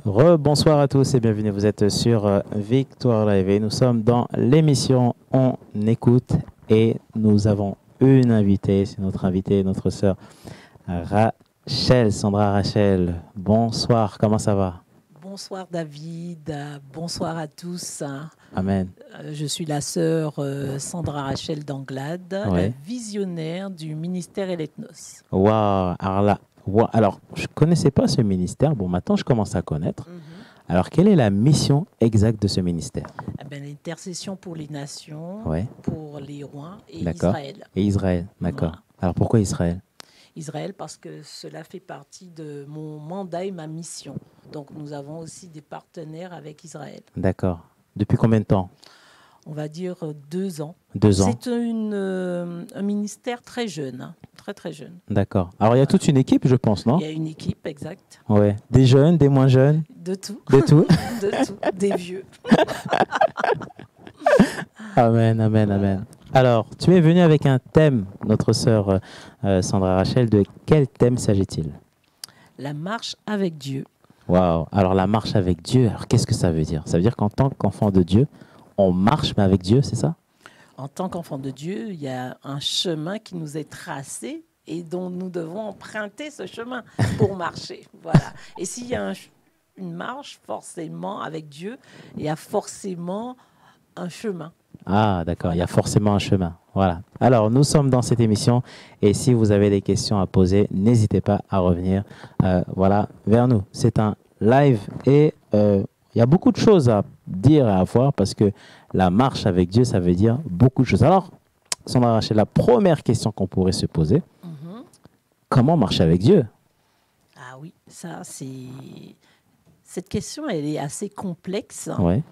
Rebonsoir à tous et bienvenue. Vous êtes sur Victoire Live et nous sommes dans l'émission On écoute et nous avons une invitée, c'est notre invitée, notre sœur Rachel, Sandra Rachel. Bonsoir, comment ça va? Bonsoir David, bonsoir à tous. Amen. Je suis la sœur Sandra Rachel d'Anglade, Ouais. la visionnaire du ministère Elethnos. Waouh, alors, je ne connaissais pas ce ministère. Bon, maintenant, je commence à connaître. Alors, quelle est la mission exacte de ce ministère? L'intercession pour les nations, Ouais. pour les rois et D'accord. Israël. Et Israël, d'accord. Voilà. Alors, pourquoi Israël? Israël parce que cela fait partie de mon mandat et ma mission. Donc nous avons aussi des partenaires avec Israël. D'accord. Depuis combien de temps? On va dire 2 ans. 2 ans. C'est un ministère très jeune, hein, très très jeune. D'accord. Alors, il y a toute une équipe, je pense, non? Il y a une équipe, exact. Ouais. Des jeunes, des moins jeunes, De tout. de tout. De tout. Des vieux. Amen, amen, amen. Alors, tu es venu avec un thème, notre sœur Sandra Rachel. De quel thème s'agit-il? La marche avec Dieu. Waouh. Alors, la marche avec Dieu, alors qu'est-ce que ça veut dire? Ça veut dire qu'en tant qu'enfant de Dieu, on marche, mais avec Dieu, c'est ça? En tant qu'enfant de Dieu, il y a un chemin qui nous est tracé et dont nous devons emprunter ce chemin pour marcher. Voilà. Et s'il y a une marche, forcément, avec Dieu, il y a forcément un chemin. Ah, d'accord, il y a forcément un chemin. Voilà. Alors, nous sommes dans cette émission et si vous avez des questions à poser, n'hésitez pas à revenir voilà, vers nous. C'est un live et il y a beaucoup de choses à dire et à voir parce que la marche avec Dieu, ça veut dire beaucoup de choses. Alors, Sandra Rachel, la première question qu'on pourrait se poser, comment marcher avec Dieu? Ah oui, ça c'est... Cette question, elle est assez complexe. Ouais.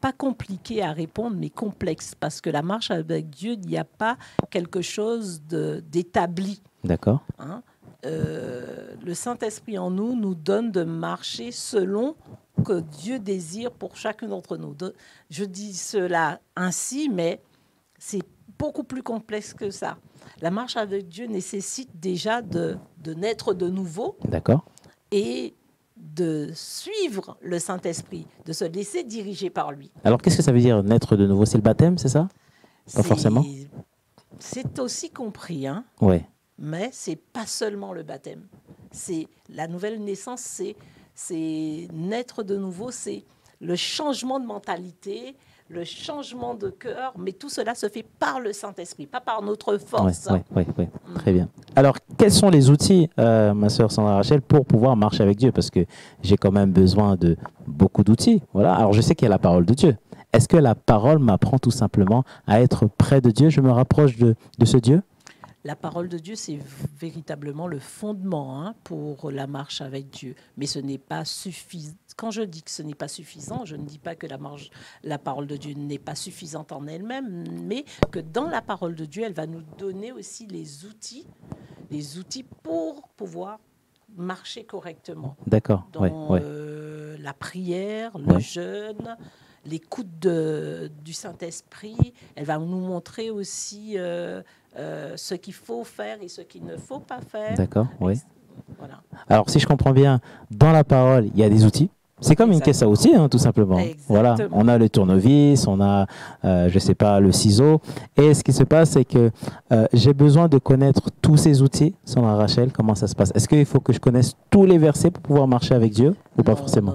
Pas compliqué à répondre, mais complexe, parce que la marche avec Dieu, il n'y a pas quelque chose d'établi. D'accord. Hein. Le Saint-Esprit en nous nous donne de marcher selon que Dieu désire pour chacun d'entre nous. Je dis cela ainsi, mais c'est beaucoup plus complexe que ça. La marche avec Dieu nécessite déjà de naître de nouveau. D'accord. Et de suivre le Saint-Esprit, de se laisser diriger par lui. Alors, qu'est-ce que ça veut dire naître de nouveau? C'est le baptême, c'est ça? Pas forcément. C'est aussi compris, hein, Ouais. mais c'est pas seulement le baptême. C'est la nouvelle naissance, c'est naître de nouveau, c'est le changement de mentalité, le changement de cœur, mais tout cela se fait par le Saint-Esprit, pas par notre force. Oui. Très bien. Alors, quels sont les outils, ma sœur Sandra Rachel, pour pouvoir marcher avec Dieu? Parce que j'ai quand même besoin de beaucoup d'outils. Voilà. Alors, je sais qu'il y a la parole de Dieu. Est-ce que la parole m'apprend tout simplement à être près de Dieu? Je me rapproche de ce Dieu? La parole de Dieu, c'est véritablement le fondement, hein, pour la marche avec Dieu. Mais ce n'est pas suffisant. Quand je dis que ce n'est pas suffisant, je ne dis pas que la parole de Dieu n'est pas suffisante en elle-même, mais que dans la parole de Dieu, elle va nous donner aussi les outils pour pouvoir marcher correctement. D'accord. Dans la prière, le jeûne, l'écoute du Saint-Esprit, elle va nous montrer aussi ce qu'il faut faire et ce qu'il ne faut pas faire. D'accord, oui. Voilà. Alors, si je comprends bien, dans la parole, il y a des outils. C'est comme une caisse à outils, hein, tout simplement. Voilà, on a le tournevis, on a, je sais pas, le ciseau. Et ce qui se passe, c'est que j'ai besoin de connaître tous ces outils. Sandra Rachel, comment ça se passe? Est-ce qu'il faut que je connaisse tous les versets pour pouvoir marcher avec Dieu ou pas forcément?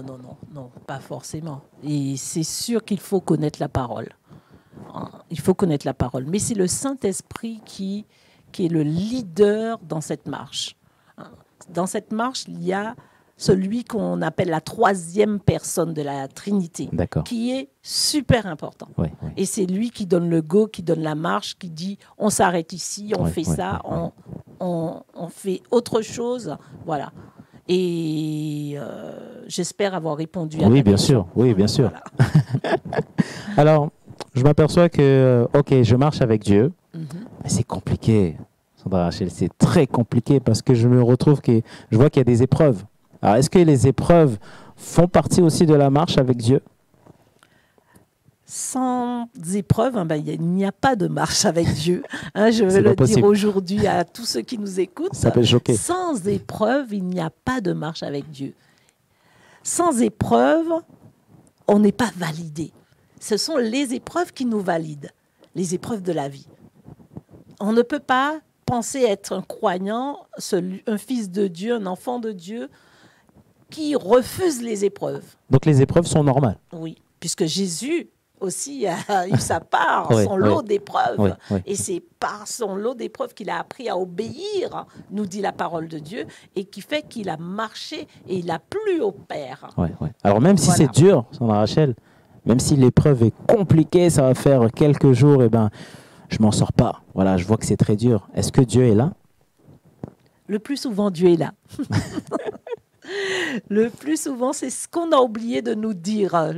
Non, pas forcément. Et c'est sûr qu'il faut connaître la parole. Il faut connaître la parole. Mais c'est le Saint-Esprit qui est le leader dans cette marche. Dans cette marche, il y a celui qu'on appelle la troisième personne de la Trinité, qui est super important. Et c'est lui qui donne le go, qui donne la marche, qui dit on s'arrête ici, on fait ça, on fait autre chose. Voilà. Et j'espère avoir répondu à ta question. Sûr. Oui, bien sûr. Voilà. Alors, je m'aperçois que, ok, je marche avec Dieu, mais c'est compliqué. Sandra Rachel, c'est très compliqué parce que je me retrouve que je vois qu'il y a des épreuves. Alors, est-ce que les épreuves font partie aussi de la marche avec Dieu? Sans épreuve, il n'y a pas de marche avec Dieu. Je veux le dire aujourd'hui à tous ceux qui nous écoutent. Ça peut choquer. Sans épreuve, il n'y a pas de marche avec Dieu. sans épreuve, on n'est pas validé. Ce sont les épreuves qui nous valident, les épreuves de la vie. On ne peut pas penser être un croyant, un fils de Dieu, un enfant de Dieu, qui refuse les épreuves. Donc les épreuves sont normales. Oui, puisque Jésus aussi a eu sa part, Oui, son oui. lot d'épreuves. Oui, oui. Et c'est par son lot d'épreuves qu'il a appris à obéir, nous dit la parole de Dieu, et qui fait qu'il a marché et il a plu au Père. Ouais, ouais. Alors même si Voilà. c'est dur, Sandra Rachel, même si l'épreuve est compliquée, ça va faire quelques jours, et ben, je m'en sors pas. Voilà, je vois que c'est très dur. Est-ce que Dieu est là? Le plus souvent, Dieu est là. Le plus souvent, c'est ce qu'on a oublié de nous dire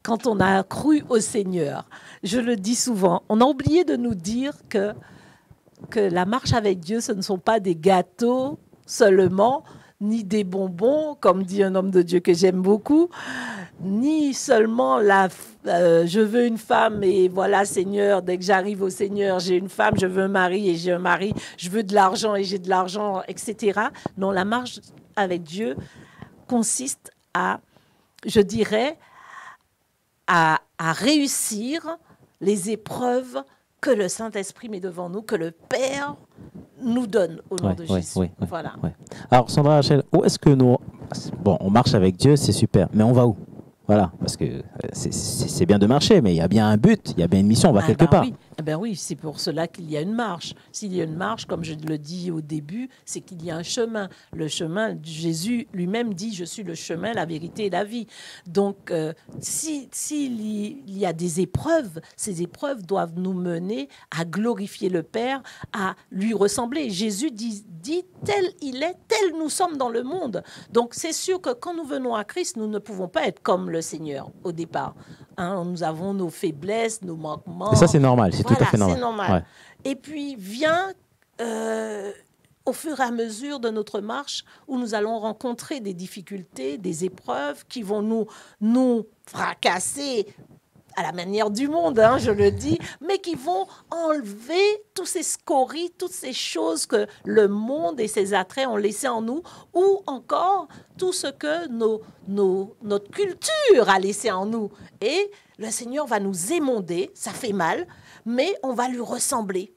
quand on a cru au Seigneur. Je le dis souvent, on a oublié de nous dire que la marche avec Dieu, ce ne sont pas des gâteaux seulement, ni des bonbons, comme dit un homme de Dieu que j'aime beaucoup, ni seulement je veux une femme et voilà, Seigneur, dès que j'arrive au Seigneur, j'ai une femme, je veux un mari et j'ai un mari, je veux de l'argent et j'ai de l'argent, etc. Non, la marche avec Dieu consiste à, je dirais, à réussir les épreuves que le Saint-Esprit met devant nous, que le Père nous donne au nom de Jésus. Voilà. Ouais. Alors, Sandra Rachel, où est-ce que nous... Bon, on marche avec Dieu, c'est super, mais on va où? Voilà, parce que c'est bien de marcher, mais il y a bien un but, il y a bien une mission, on va quelque part. Oui. Oui, c'est pour cela qu'il y a une marche. S'il y a une marche, comme je le dis au début, c'est qu'il y a un chemin. Le chemin, Jésus lui-même dit, je suis le chemin, la vérité et la vie. Donc, s'il y a des épreuves, ces épreuves doivent nous mener à glorifier le Père, à lui ressembler. Jésus dit tel il est, tel nous sommes dans le monde. Donc, c'est sûr que quand nous venons à Christ, nous ne pouvons pas être comme le Seigneur au départ. Hein, nous avons nos faiblesses, nos manquements. Et ça, c'est normal, c'est voilà, tout à fait normal. C'est normal. Ouais. Et puis vient au fur et à mesure de notre marche où nous allons rencontrer des difficultés, des épreuves qui vont nous fracasser à la manière du monde, hein, je le dis, mais qui vont enlever tous ces scories, toutes ces choses que le monde et ses attraits ont laissé en nous, ou encore tout ce que notre culture a laissé en nous. Et le Seigneur va nous émonder, ça fait mal, mais on va lui ressembler.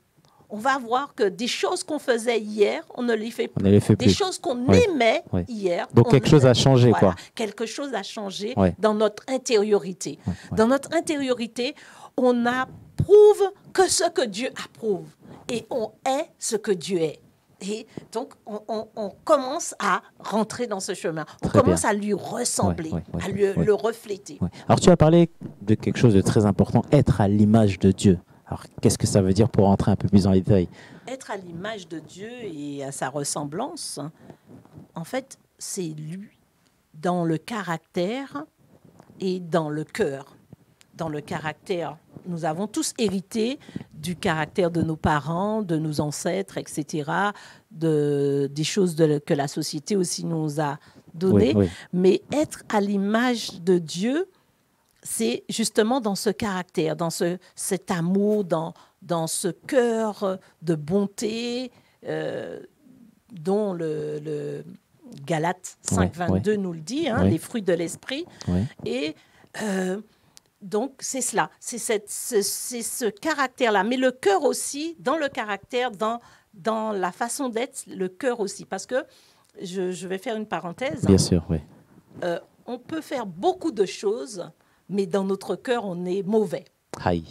On va voir que des choses qu'on faisait hier, on ne les fait plus. Des choses qu'on aimait hier. Donc quelque chose a changé, voilà, quoi. Quelque chose a changé dans notre intériorité. Dans notre intériorité, on approuve que ce que Dieu approuve. Et on est ce que Dieu est. Et donc, on commence à rentrer dans ce chemin. On commence à lui ressembler, à le refléter. Alors, tu as parlé de quelque chose de très important, être à l'image de Dieu. Alors, qu'est-ce que ça veut dire pour rentrer un peu plus dans les détails? Être à l'image de Dieu et à sa ressemblance, en fait, c'est lui, dans le caractère et dans le cœur. Dans le caractère, nous avons tous hérité du caractère de nos parents, de nos ancêtres, etc., des choses que la société aussi nous a données. Mais être à l'image de Dieu, c'est justement dans ce caractère, dans cet amour, dans ce cœur de bonté dont le Galates 5,22 nous le dit, hein, les fruits de l'esprit. Et donc, c'est cela, c'est ce caractère-là. Mais le cœur aussi, dans le caractère, dans la façon d'être, le cœur aussi. Parce que, je vais faire une parenthèse. Bien sûr, oui. On peut faire beaucoup de choses, mais dans notre cœur, on est mauvais. Aïe.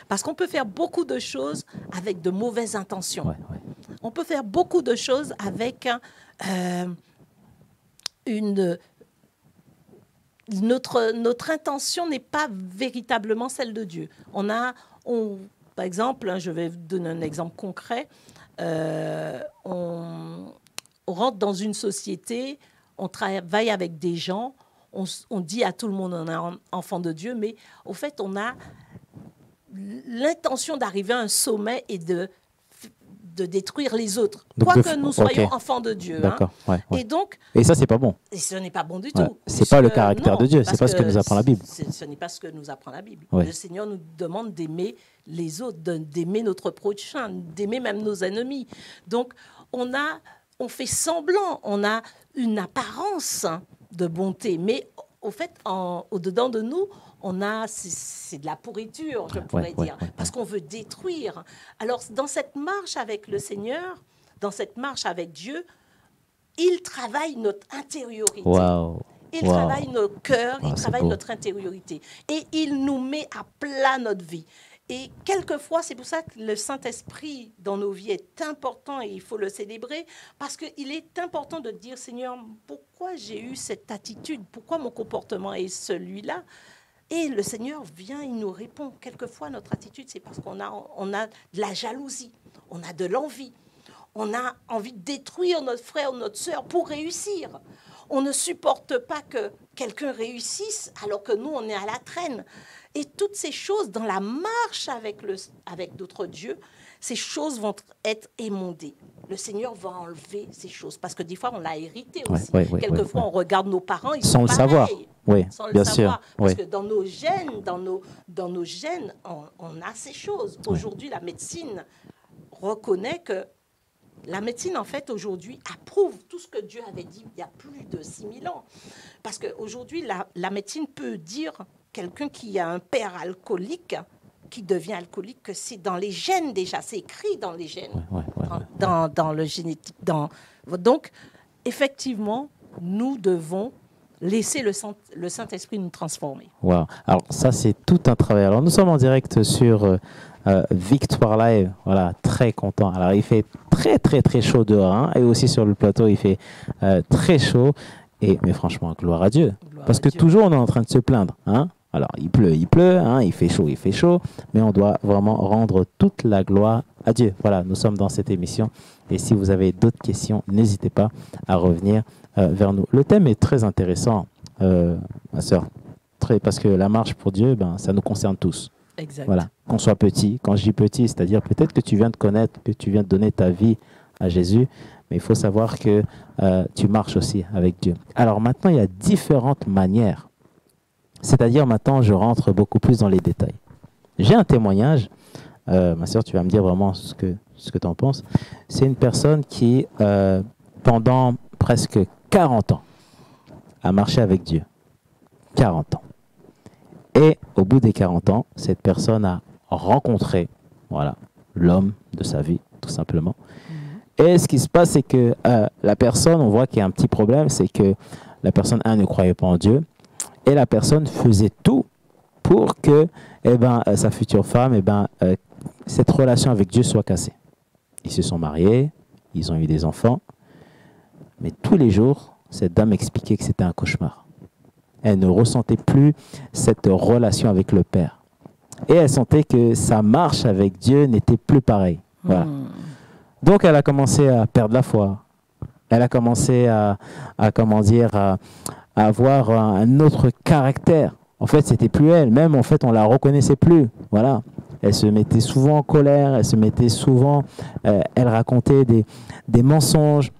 Parce qu'on peut faire beaucoup de choses avec de mauvaises intentions. On peut faire beaucoup de choses avec notre intention n'est pas véritablement celle de Dieu. Par exemple, je vais vous donner un exemple concret. On rentre dans une société, on travaille avec des gens, on dit à tout le monde on est un enfant de Dieu, mais au fait, on a l'intention d'arriver à un sommet et de détruire les autres, quoique nous soyons enfants de Dieu. D'accord. Hein. Et ça, c'est pas bon. Et ce n'est pas bon du tout. C'est pas le caractère de Dieu, c'est pas ce que nous apprend la Bible. Ce n'est pas ce que nous apprend la Bible. Le Seigneur nous demande d'aimer les autres, d'aimer notre prochain, d'aimer même nos ennemis. Donc, on fait semblant, on a une apparence de bonté. Mais au fait, au-dedans de nous, c'est de la pourriture, je pourrais dire, parce qu'on veut détruire. Alors, dans cette marche avec le Seigneur, dans cette marche avec Dieu, il travaille notre intériorité. Wow. Il travaille nos cœurs, il travaille notre intériorité. Et il nous met à plat notre vie. Et quelquefois, c'est pour ça que le Saint-Esprit dans nos vies est important et il faut le célébrer, parce qu'il est important de dire, Seigneur, pourquoi j'ai eu cette attitude? Pourquoi mon comportement est celui-là? Et le Seigneur vient, il nous répond. Quelquefois, notre attitude, c'est parce qu'on a de la jalousie, on a de l'envie, on a envie de détruire notre frère ou notre sœur pour réussir. On ne supporte pas que quelqu'un réussisse alors que nous, on est à la traîne. Et toutes ces choses, dans la marche avec d'autres dieux, ces choses vont être émondées. Le Seigneur va enlever ces choses. Parce que des fois, on l'a hérité aussi. Quelquefois, on regarde nos parents, ils sont pareils. Sans le savoir. Oui, sans bien le savoir. sûr. Parce que dans nos gènes, on a ces choses. Aujourd'hui, la médecine reconnaît que la médecine, en fait, aujourd'hui, approuve tout ce que Dieu avait dit il y a plus de 6000 ans. Parce qu'aujourd'hui, la médecine peut dire, quelqu'un qui a un père alcoolique, qui devient alcoolique, que c'est dans les gènes déjà, c'est écrit dans les gènes, dans le génétique. Donc, effectivement, nous devons laisser le Saint-Esprit nous transformer. Wow. Alors ça, c'est tout un travail. Alors nous sommes en direct sur Victoire Live, voilà, très content. Alors il fait très très très chaud dehors, hein, et aussi sur le plateau, il fait très chaud. Mais franchement, gloire à Dieu. Parce que toujours on est en train de se plaindre, hein. Alors, il pleut, hein, il fait chaud, mais on doit vraiment rendre toute la gloire à Dieu. Voilà, nous sommes dans cette émission. Et si vous avez d'autres questions, n'hésitez pas à revenir vers nous. Le thème est très intéressant, ma sœur, parce que la marche pour Dieu, ça nous concerne tous. Exact. Voilà, qu'on soit petit. Quand je dis petit, c'est-à-dire peut-être que tu viens de connaître, que tu viens de donner ta vie à Jésus, mais il faut savoir que tu marches aussi avec Dieu. Alors maintenant, il y a différentes manières. C'est-à-dire maintenant, je rentre beaucoup plus dans les détails. J'ai un témoignage, ma soeur, tu vas me dire vraiment ce que tu en penses. C'est une personne qui, pendant presque 40 ans, a marché avec Dieu. 40 ans. Et au bout des 40 ans, cette personne a rencontré l'homme de sa vie, tout simplement. Et ce qui se passe, c'est que la personne, on voit qu'il y a un petit problème, c'est que la personne, ne croyait pas en Dieu. Et la personne faisait tout pour que sa future femme, cette relation avec Dieu soit cassée. Ils se sont mariés, ils ont eu des enfants, mais tous les jours, cette dame expliquait que c'était un cauchemar. Elle ne ressentait plus cette relation avec le Père. Et elle sentait que sa marche avec Dieu n'était plus pareille. Voilà. Donc elle a commencé à perdre la foi. Elle a commencé à avoir un autre caractère. En fait, c'était plus elle. Même, en fait, on la reconnaissait plus. Voilà. Elle se mettait souvent en colère. Elle se mettait souvent... elle racontait des mensonges.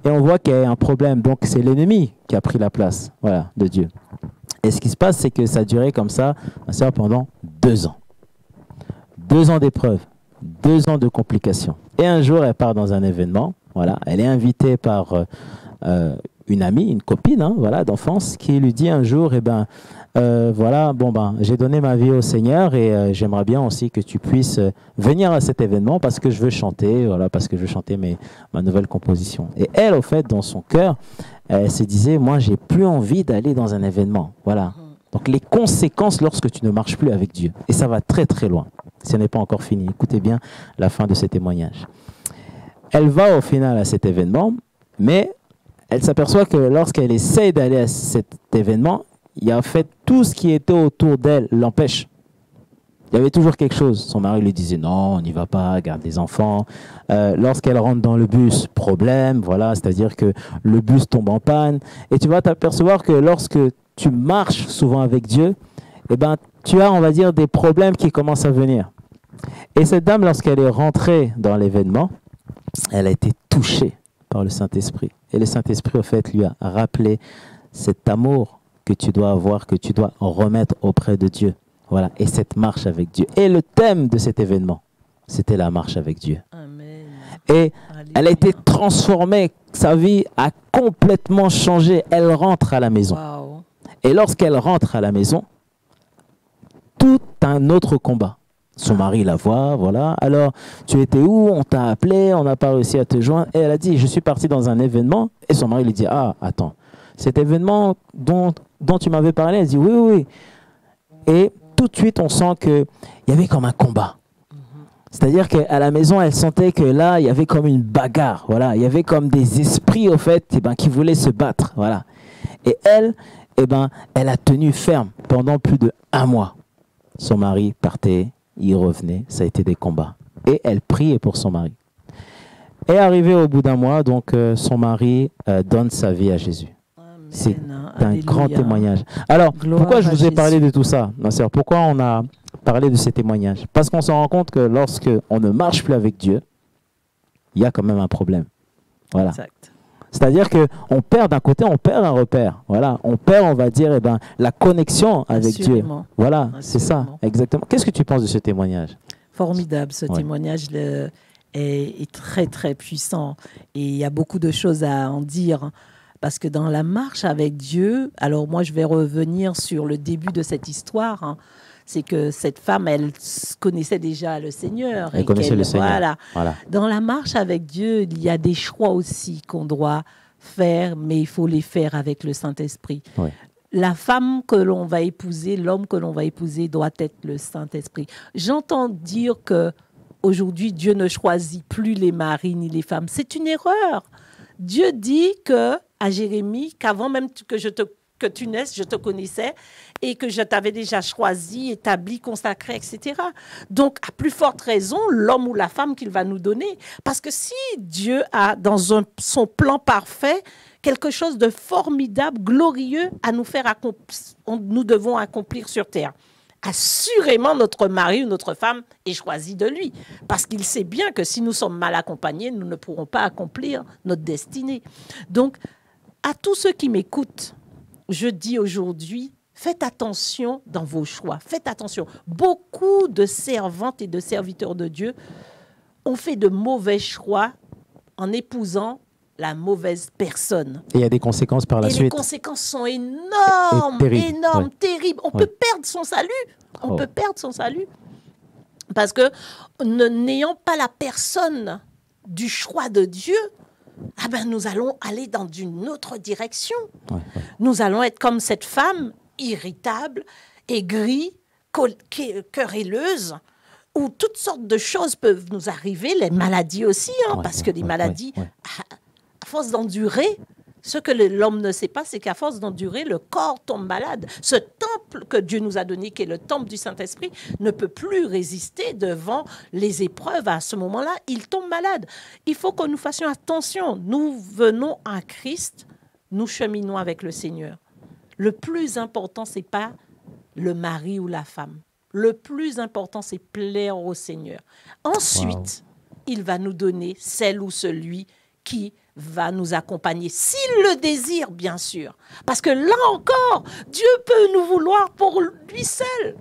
Et on voit qu'il y a un problème. Donc, c'est l'ennemi qui a pris la place, de Dieu. Et ce qui se passe, c'est que ça a duré comme ça, pendant 2 ans. 2 ans d'épreuves. 2 ans de complications. Et un jour, elle part dans un événement. Voilà. Elle est invitée par... une amie, une copine d'enfance qui lui dit un jour, j'ai donné ma vie au Seigneur et j'aimerais bien aussi que tu puisses venir à cet événement parce que je veux chanter, ma nouvelle composition. Et elle, au fait, dans son cœur, elle se disait, moi, j'ai plus envie d'aller dans un événement. Voilà. Donc, les conséquences lorsque tu ne marches plus avec Dieu. Et ça va très, très loin. Ce n'est pas encore fini. Écoutez bien la fin de ce témoignage. Elle va au final à cet événement, mais elle s'aperçoit que lorsqu'elle essaye d'aller à cet événement, il y a en fait tout ce qui était autour d'elle l'empêche. Il y avait toujours quelque chose. Son mari lui disait non, on n'y va pas, garde les enfants. Lorsqu'elle rentre dans le bus, problème, c'est-à-dire que le bus tombe en panne. Et tu vas t'apercevoir que lorsque tu marches souvent avec Dieu, tu as, on va dire, des problèmes qui commencent à venir. Et cette dame, lorsqu'elle est rentrée dans l'événement, elle a été touchée par le Saint-Esprit. Et le Saint-Esprit, au fait, lui a rappelé cet amour que tu dois avoir, que tu dois remettre auprès de Dieu. Voilà, et cette marche avec Dieu. Et le thème de cet événement, c'était la marche avec Dieu. Amen. Et elle a été Alléluia. transformée. Sa vie a complètement changé. Elle rentre à la maison. Waouh. Et lorsqu'elle rentre à la maison, tout un autre combat. Son mari la voit, voilà. Alors, tu étais où? On t'a appelé, on n'a pas réussi à te joindre. Et elle a dit, je suis partie dans un événement. Et son mari lui dit, ah, attends, cet événement dont tu m'avais parlé, elle dit, oui, oui. Et tout de suite, on sent qu'il y avait comme un combat. C'est-à-dire qu'à la maison, elle sentait que là, il y avait comme une bagarre. Voilà. Il y avait comme des esprits, au fait, qui voulaient se battre. Voilà. Et elle, elle a tenu ferme pendant plus d'1 mois. Son mari partait, il revenait. Ça a été des combats. Et elle priait pour son mari. Et arrivé au bout d'1 mois, donc, son mari donne sa vie à Jésus. C'est un grand témoignage. Alors, pourquoi je vous ai parlé de tout ça? Pourquoi on a parlé de ces témoignages? Parce qu'on se rend compte que lorsque on ne marche plus avec Dieu, il y a quand même un problème. Voilà. Exact. C'est-à-dire qu'on perd d'un côté, on perd un repère. Voilà. On perd, on va dire, la connexion avec Dieu. Voilà, c'est ça, exactement. Qu'est-ce que tu penses de ce témoignage? Formidable, ce témoignage est très, très puissant. Et il y a beaucoup de choses à en dire. Parce que dans la marche avec Dieu, alors moi je vais revenir sur le début de cette histoire, hein. C'est que cette femme, elle connaissait déjà le Seigneur. Elle connaissait le Seigneur. Voilà. Dans la marche avec Dieu, il y a des choix aussi qu'on doit faire, mais il faut les faire avec le Saint-Esprit. Oui. La femme que l'on va épouser, l'homme que l'on va épouser doit être le Saint-Esprit. J'entends dire que aujourd'hui Dieu ne choisit plus les maris ni les femmes. C'est une erreur. Dieu dit à Jérémie qu'avant même que tu naisses, je te connaissais et que je t'avais déjà choisi, établi, consacré, etc. Donc, à plus forte raison, l'homme ou la femme qu'il va nous donner. Parce que si Dieu a dans son plan parfait quelque chose de formidable, glorieux à nous faire nous devons accomplir sur terre. Assurément, notre mari ou notre femme est choisi de lui. Parce qu'il sait bien que si nous sommes mal accompagnés, nous ne pourrons pas accomplir notre destinée. Donc, à tous ceux qui m'écoutent, je dis aujourd'hui, faites attention dans vos choix. Faites attention. Beaucoup de servantes et de serviteurs de Dieu ont fait de mauvais choix en épousant la mauvaise personne. Et il y a des conséquences par la suite. Et les conséquences sont énormes, terribles. On peut perdre son salut. On peut perdre son salut. Parce que n'ayant pas la personne du choix de Dieu, nous allons aller dans une autre direction. Nous allons être comme cette femme irritable, aigrie, querelleuse, où toutes sortes de choses peuvent nous arriver, les maladies aussi, parce que les maladies, à force d'endurer, ce que l'homme ne sait pas, c'est qu'à force d'endurer, le corps tombe malade. Ce temple que Dieu nous a donné, qui est le temple du Saint-Esprit, ne peut plus résister devant les épreuves. À ce moment-là, il tombe malade. Il faut que nous fassions attention. Nous venons à Christ, nous cheminons avec le Seigneur. Le plus important, ce n'est pas le mari ou la femme. Le plus important, c'est plaire au Seigneur. Ensuite, il va nous donner celle ou celui qui va nous accompagner, s'il le désire, bien sûr. Parce que là encore, Dieu peut nous vouloir pour lui seul.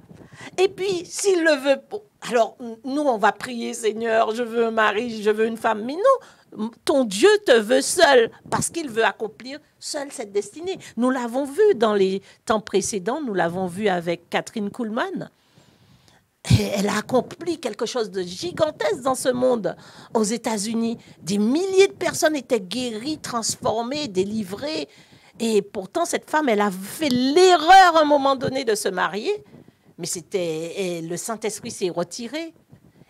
Et puis, s'il le veut, alors nous, on va prier, Seigneur, je veux un mari, je veux une femme. Mais non, ton Dieu te veut seul, parce qu'il veut accomplir seul cette destinée. Nous l'avons vu dans les temps précédents, nous l'avons vu avec Kathryn Kuhlman. Et elle a accompli quelque chose de gigantesque dans ce monde. Aux États-Unis, des milliers de personnes étaient guéries, transformées, délivrées. Et pourtant, cette femme, elle a fait l'erreur à un moment donné de se marier. Mais le Saint-Esprit s'est retiré.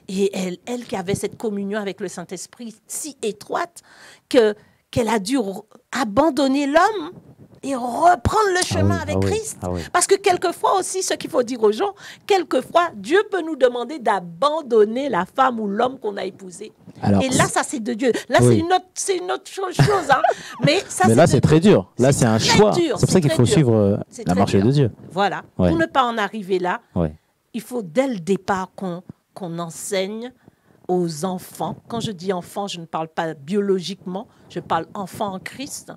Et elle qui avait cette communion avec le Saint-Esprit si étroite qu'elle a dû abandonner l'homme et reprendre le chemin avec Christ. Parce que quelquefois aussi, ce qu'il faut dire aux gens, quelquefois, Dieu peut nous demander d'abandonner la femme ou l'homme qu'on a épousé. Alors, et là, ça, c'est de Dieu. Là, c'est une autre chose. Hein. Mais là, c'est très dur. Là, c'est un choix. C'est pour ça qu'il faut suivre la marche de Dieu. Voilà. Pour ne pas en arriver là, il faut, dès le départ, qu'on enseigne aux enfants. Quand je dis enfants, je ne parle pas biologiquement, je parle enfants en Christ,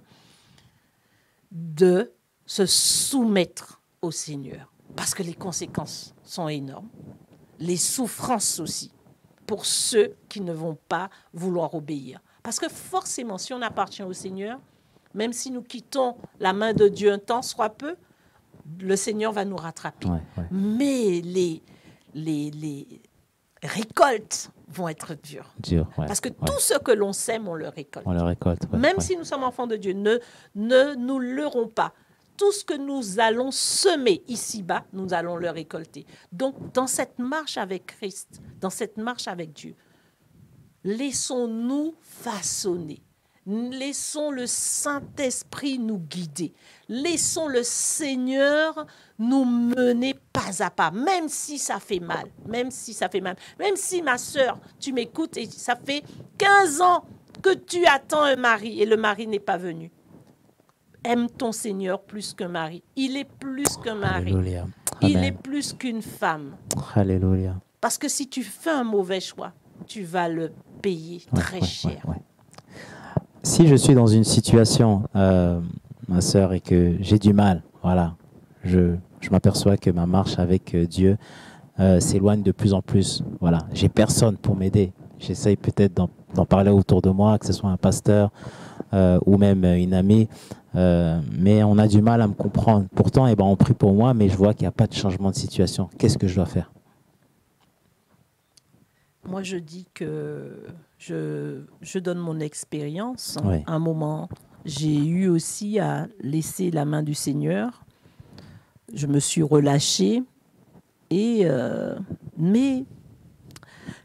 de se soumettre au Seigneur. Parce que les conséquences sont énormes. Les souffrances aussi. pour ceux qui ne vont pas vouloir obéir. Parce que forcément, si on appartient au Seigneur, même si nous quittons la main de Dieu un temps, soit peu, le Seigneur va nous rattraper. Mais les récoltes vont être dures. Parce que tout ce que l'on sème, on le récolte. On le récolte. Même si nous sommes enfants de Dieu, ne nous leurrons pas. Tout ce que nous allons semer ici-bas, nous allons le récolter. Donc, dans cette marche avec Christ, dans cette marche avec Dieu, laissons-nous façonner. Laissons le Saint-Esprit nous guider. Laissons le Seigneur nous mener pas à pas, même si ça fait mal, même si ça fait mal. Même si, ma sœur, tu m'écoutes et ça fait 15 ans que tu attends un mari et le mari n'est pas venu. Aime ton Seigneur plus qu'un mari. Il est plus qu'un mari. Alléluia. Il Amen. est plus qu'une femme. Alléluia. Parce que si tu fais un mauvais choix, tu vas le payer très cher. Si je suis dans une situation, ma sœur, et que j'ai du mal, voilà, je m'aperçois que ma marche avec Dieu s'éloigne de plus en plus. Voilà, j'ai personne pour m'aider. J'essaye peut-être d'en parler autour de moi, que ce soit un pasteur ou même une amie, mais on a du mal à me comprendre. Pourtant, on prie pour moi, mais je vois qu'il n'y a pas de changement de situation. Qu'est-ce que je dois faire? Moi, je dis que je donne mon expérience. Oui. À un moment, j'ai eu aussi à laisser la main du Seigneur. Je me suis relâchée. Mais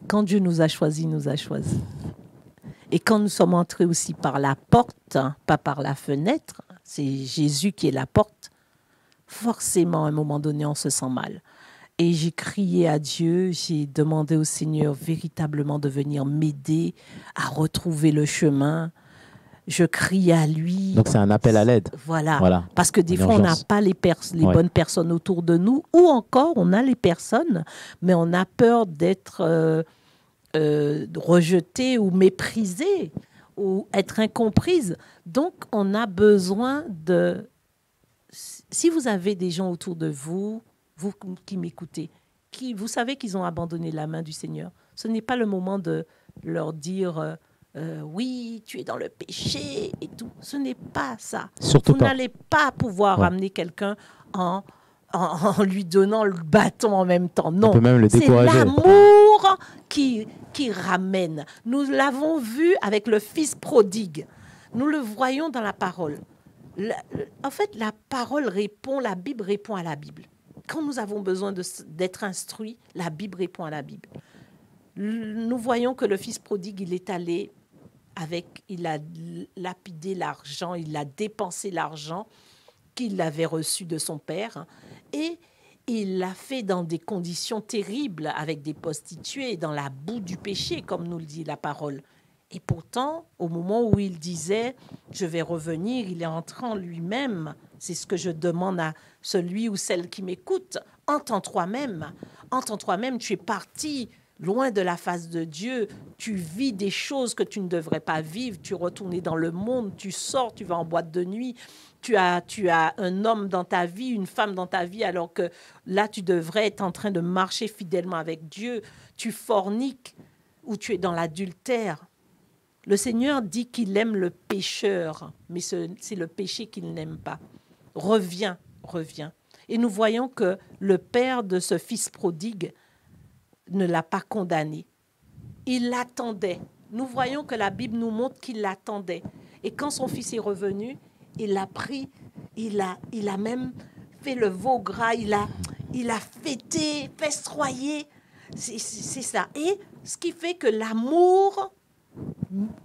quand Dieu nous a choisis, il nous a choisis. Et quand nous sommes entrés aussi par la porte, pas par la fenêtre, c'est Jésus qui est la porte, forcément, à un moment donné, on se sent mal. Et j'ai crié à Dieu, j'ai demandé au Seigneur véritablement de venir m'aider à retrouver le chemin. Je crie à lui. Donc c'est un appel à l'aide. Voilà. Parce que des fois, on n'a pas les bonnes personnes autour de nous, ou encore, on a les personnes, mais on a peur d'être rejetée ou méprisée, ou être incomprise. Donc, on a besoin de... Si vous avez des gens autour de vous, vous qui m'écoutez, vous savez qu'ils ont abandonné la main du Seigneur, ce n'est pas le moment de leur dire oui, tu es dans le péché et tout. Ce n'est pas ça. Surtout vous pas. n'allez pas pouvoir ramener quelqu'un en lui donnant le bâton en même temps. Non, on peut même le décourager. C'est l'amour qui ramène. Nous l'avons vu avec le fils prodigue. Nous le voyons dans la parole. En fait, la parole répond, la Bible répond à la Bible. Quand nous avons besoin d'être instruits, la Bible répond à la Bible. Nous voyons que le fils prodigue, il est allé il a lapidé l'argent, il a dépensé l'argent qu'il avait reçu de son père et il l'a fait dans des conditions terribles, avec des prostituées, dans la boue du péché, comme nous le dit la parole. Et pourtant, au moment où il disait « je vais revenir », il est entré en lui-même. C'est ce que je demande à celui ou celle qui m'écoute. Entends toi-même, tu es parti loin de la face de Dieu. Tu vis des choses que tu ne devrais pas vivre. Tu es retourné dans le monde, tu sors, tu vas en boîte de nuit. Tu as un homme dans ta vie, une femme dans ta vie, alors que là, tu devrais être en train de marcher fidèlement avec Dieu. Tu forniques ou tu es dans l'adultère. Le Seigneur dit qu'il aime le pécheur, mais c'est le péché qu'il n'aime pas. Reviens. Et nous voyons que le père de ce fils prodigue ne l'a pas condamné. Il l'attendait. Nous voyons que la Bible nous montre qu'il l'attendait. Et quand son fils est revenu, il l'a pris, il a même fait le veau gras, il a fêté, festroyé. C'est ça. Et ce qui fait que l'amour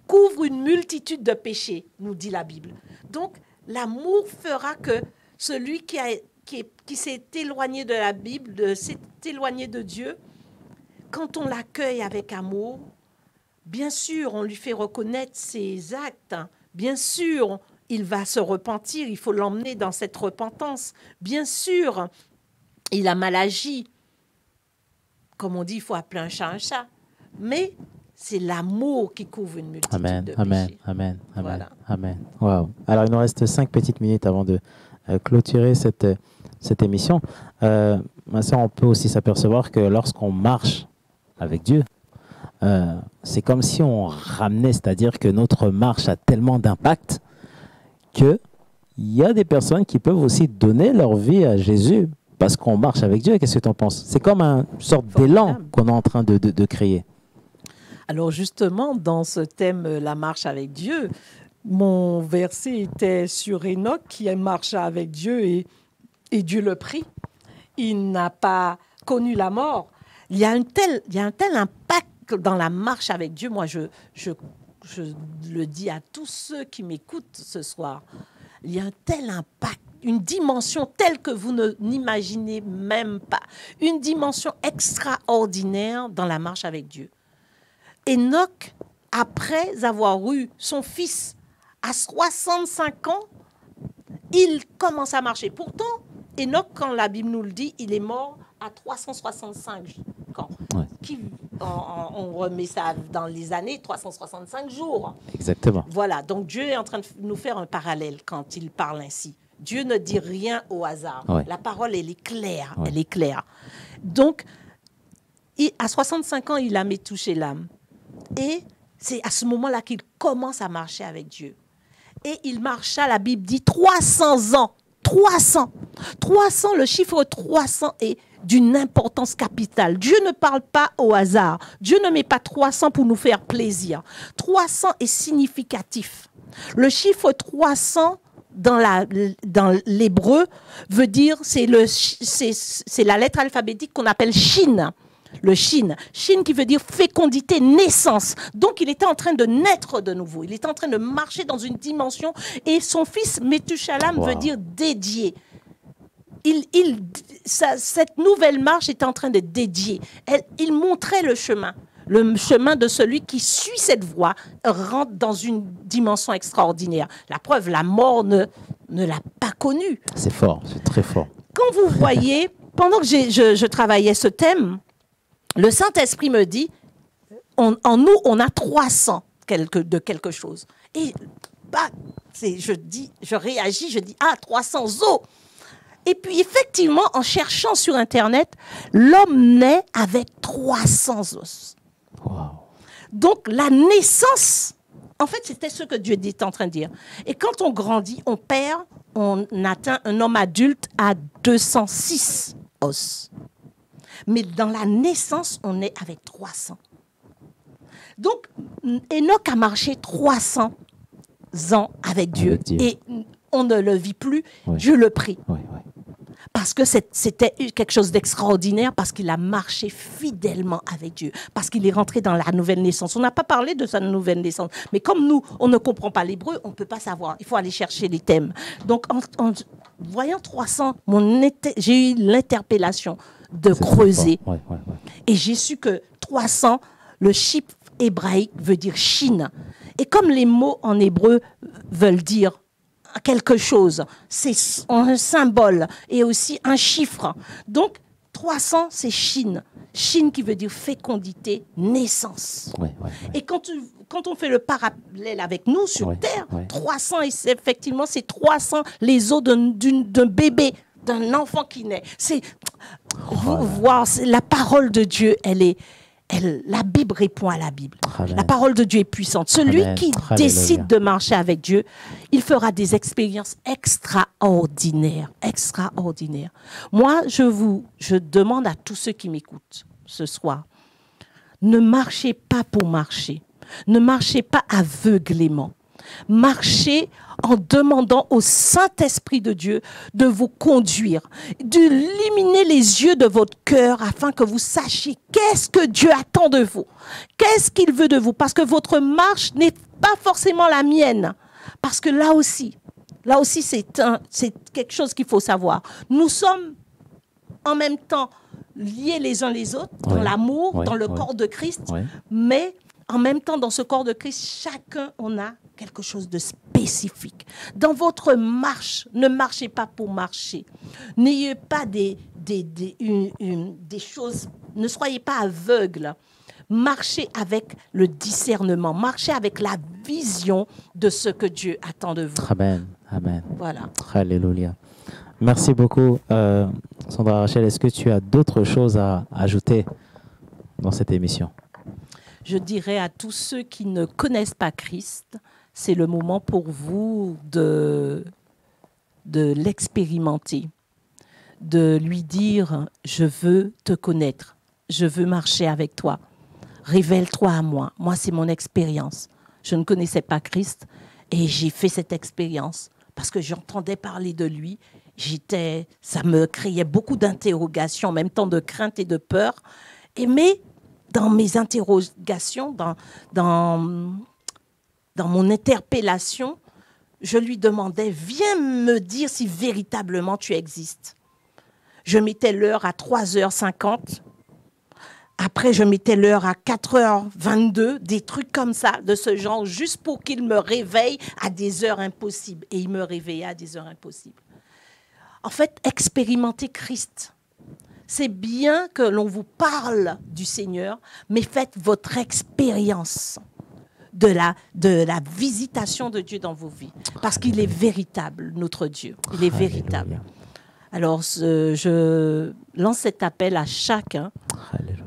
couvre une multitude de péchés, nous dit la Bible. Donc, l'amour fera que celui qui s'est éloigné de la Bible, s'est éloigné de Dieu, quand on l'accueille avec amour, bien sûr, on lui fait reconnaître ses actes. Bien sûr, il va se repentir. Il faut l'emmener dans cette repentance. Bien sûr, il a mal agi. Comme on dit, il faut appeler un chat. Mais c'est l'amour qui couvre une multitude de péchés. Amen. Voilà. Amen. Wow. Alors, il nous reste 5 petites minutes avant de clôturer cette émission. Ma soeur, on peut aussi s'apercevoir que lorsqu'on marche avec Dieu, c'est comme si on ramenait, c'est-à-dire que notre marche a tellement d'impact qu'il y a des personnes qui peuvent aussi donner leur vie à Jésus parce qu'on marche avec Dieu. Qu'est-ce que tu en penses? C'est comme une sorte d'élan qu'on est en train de créer. Alors justement, dans ce thème, la marche avec Dieu, mon verset était sur Enoch qui marcha avec Dieu et Dieu le prit. Il n'a pas connu la mort. Il y a un tel impact dans la marche avec Dieu. Moi, je le dis à tous ceux qui m'écoutent ce soir. Il y a un tel impact, une dimension telle que vous n'imaginez même pas. Une dimension extraordinaire dans la marche avec Dieu. Enoch, après avoir eu son fils à 65 ans, il commence à marcher. Pourtant, Enoch, quand la Bible nous le dit, il est mort à 365 ans. Ouais. On remet ça dans les années, 365 jours. Exactement. Voilà, donc Dieu est en train de nous faire un parallèle quand il parle ainsi. Dieu ne dit rien au hasard. Ouais. La parole, elle est claire. Ouais. Elle est claire. Donc, à 65 ans, il a Méthusélam. Et c'est à ce moment-là qu'il commence à marcher avec Dieu. Et il marcha, la Bible dit, 300 ans. 300, le chiffre 300 est d'une importance capitale. Dieu ne parle pas au hasard. Dieu ne met pas 300 pour nous faire plaisir. 300 est significatif. Le chiffre 300 dans l'hébreu veut dire, c'est la lettre alphabétique qu'on appelle Shin. Le Shin qui veut dire fécondité, naissance. Donc, il était en train de naître de nouveau. Il était en train de marcher dans une dimension. Et son fils, Méthusélam, veut dire dédié. Cette nouvelle marche était en train de dédier. Il montrait le chemin de celui qui suit cette voie, rentre dans une dimension extraordinaire. La preuve, la mort ne l'a pas connue. C'est fort, c'est très fort. Quand vous voyez, pendant que je travaillais ce thème, le Saint-Esprit me dit, en nous, on a 300 de quelque chose. Et je réagis, je dis, 300 os. Et puis, effectivement, en cherchant sur Internet, l'homme naît avec 300 os. Wow. Donc, la naissance, en fait, c'était ce que Dieu était en train de dire. Et quand on grandit, on atteint un homme adulte à 206 os. Mais dans la naissance, on est avec 300. Donc, Enoch a marché 300 ans avec Dieu. Et on ne le vit plus. Oui. Dieu le prie. Oui, oui. Parce que c'était quelque chose d'extraordinaire, parce qu'il a marché fidèlement avec Dieu, parce qu'il est rentré dans la nouvelle naissance. On n'a pas parlé de sa nouvelle naissance. Mais comme nous, on ne comprend pas l'hébreu, on ne peut pas savoir. Il faut aller chercher les thèmes. Donc, en voyant 300, j'ai eu l'interpellation de creuser. Ouais. Et j'ai su que 300, le chiffre hébraïque veut dire Chine. Et comme les mots en hébreu veulent dire quelque chose, c'est un symbole et aussi un chiffre. Donc, 300, c'est Chine. Chine qui veut dire fécondité, naissance. Ouais. Et quand on fait le parallèle avec nous sur Terre, 300, effectivement, c'est 300 les os d'un bébé, d'un enfant qui naît. La parole de Dieu, la Bible répond à la Bible. Amen. La parole de Dieu est puissante. Celui qui décide de marcher avec Dieu, il fera des expériences extraordinaires. Moi, je demande à tous ceux qui m'écoutent ce soir, ne marchez pas pour marcher. Ne marchez pas aveuglément. Marchez en demandant au Saint-Esprit de Dieu de vous conduire, d'illuminer les yeux de votre cœur afin que vous sachiez qu'est-ce que Dieu attend de vous, qu'est-ce qu'il veut de vous, parce que votre marche n'est pas forcément la mienne, parce que là aussi c'est quelque chose qu'il faut savoir. Nous sommes en même temps liés les uns les autres dans l'amour, dans le corps de Christ, mais en même temps, dans ce corps de Christ, chacun, on a quelque chose de spécifique. Dans votre marche, ne marchez pas pour marcher. N'ayez pas des choses, ne soyez pas aveugles. Marchez avec le discernement, marchez avec la vision de ce que Dieu attend de vous. Amen, amen. Voilà. Alléluia. Merci beaucoup, Sandra Rachel. Est-ce que tu as d'autres choses à ajouter dans cette émission? je dirais à tous ceux qui ne connaissent pas Christ, c'est le moment pour vous de l'expérimenter, de lui dire « Je veux te connaître, je veux marcher avec toi, révèle-toi à moi. Moi, c'est mon expérience. Je ne connaissais pas Christ et j'ai fait cette expérience parce que j'entendais parler de lui. Ça me créait beaucoup d'interrogations, en même temps de crainte et de peur. Mais dans mes interrogations, dans mon interpellation, je lui demandais, viens me dire si véritablement tu existes. Je mettais l'heure à 3h50. Après, je mettais l'heure à 4h22, des trucs comme ça, de ce genre, juste pour qu'il me réveille à des heures impossibles. Et il me réveillait à des heures impossibles. En fait, expérimenter Christ. C'est bien que l'on vous parle du Seigneur, mais faites votre expérience de la visitation de Dieu dans vos vies. Parce qu'il est véritable, notre Dieu. Il est véritable. Alors, je lance cet appel à chacun. Alléluia.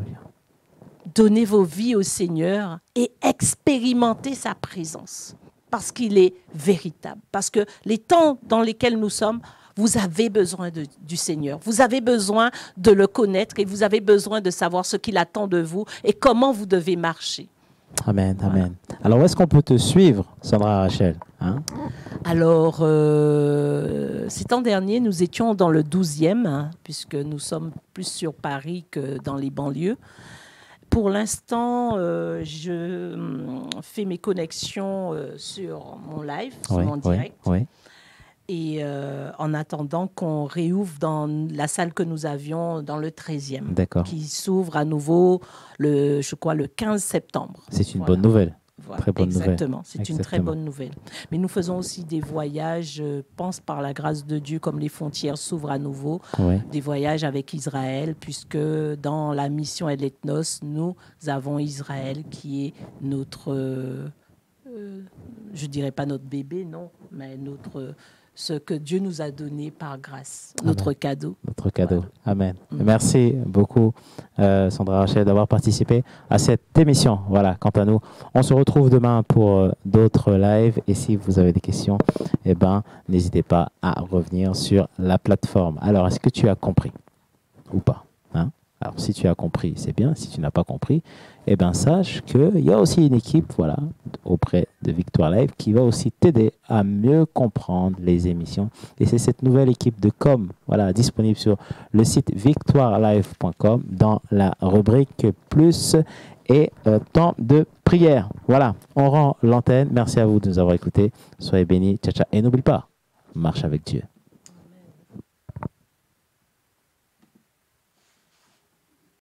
Donnez vos vies au Seigneur et expérimentez sa présence. Parce qu'il est véritable. Parce que les temps dans lesquels nous sommes, vous avez besoin du Seigneur. Vous avez besoin de le connaître et vous avez besoin de savoir ce qu'il attend de vous et comment vous devez marcher. Amen, amen. Voilà. Alors, où est-ce qu'on peut te suivre, Sandra Rachel, hein? Alors, ces temps derniers, nous étions dans le 12e, hein, puisque nous sommes plus sur Paris que dans les banlieues. Pour l'instant, je fais mes connexions sur mon live, sur mon direct. Oui. Et en attendant qu'on réouvre dans la salle que nous avions dans le 13e, qui s'ouvre à nouveau, je crois, le 15 septembre. C'est une bonne nouvelle. Voilà, très bonne exactement, nouvelle. C'est une très bonne nouvelle. Mais nous faisons aussi des voyages, je pense par la grâce de Dieu, comme les frontières s'ouvrent à nouveau, des voyages avec Israël, puisque dans la mission et l'ethnos, nous avons Israël qui est notre, je dirais pas notre bébé, non, mais ce que Dieu nous a donné par grâce, notre cadeau. Notre cadeau, voilà. Amen. Merci beaucoup, Sandra Rachel, d'avoir participé à cette émission. Voilà, quant à nous, on se retrouve demain pour d'autres lives. Et si vous avez des questions, n'hésitez pas à revenir sur la plateforme. Alors, est-ce que tu as compris ou pas, hein? Alors, si tu as compris, c'est bien. Si tu n'as pas compris, sache qu'il y a aussi une équipe auprès de Victoire Live qui va aussi t'aider à mieux comprendre les émissions. Et c'est cette nouvelle équipe de com disponible sur le site victoirelive.com dans la rubrique Plus et temps de prière. Voilà, on rend l'antenne. Merci à vous de nous avoir écoutés. Soyez bénis. Ciao, ciao. Et n'oublie pas, marche avec Dieu.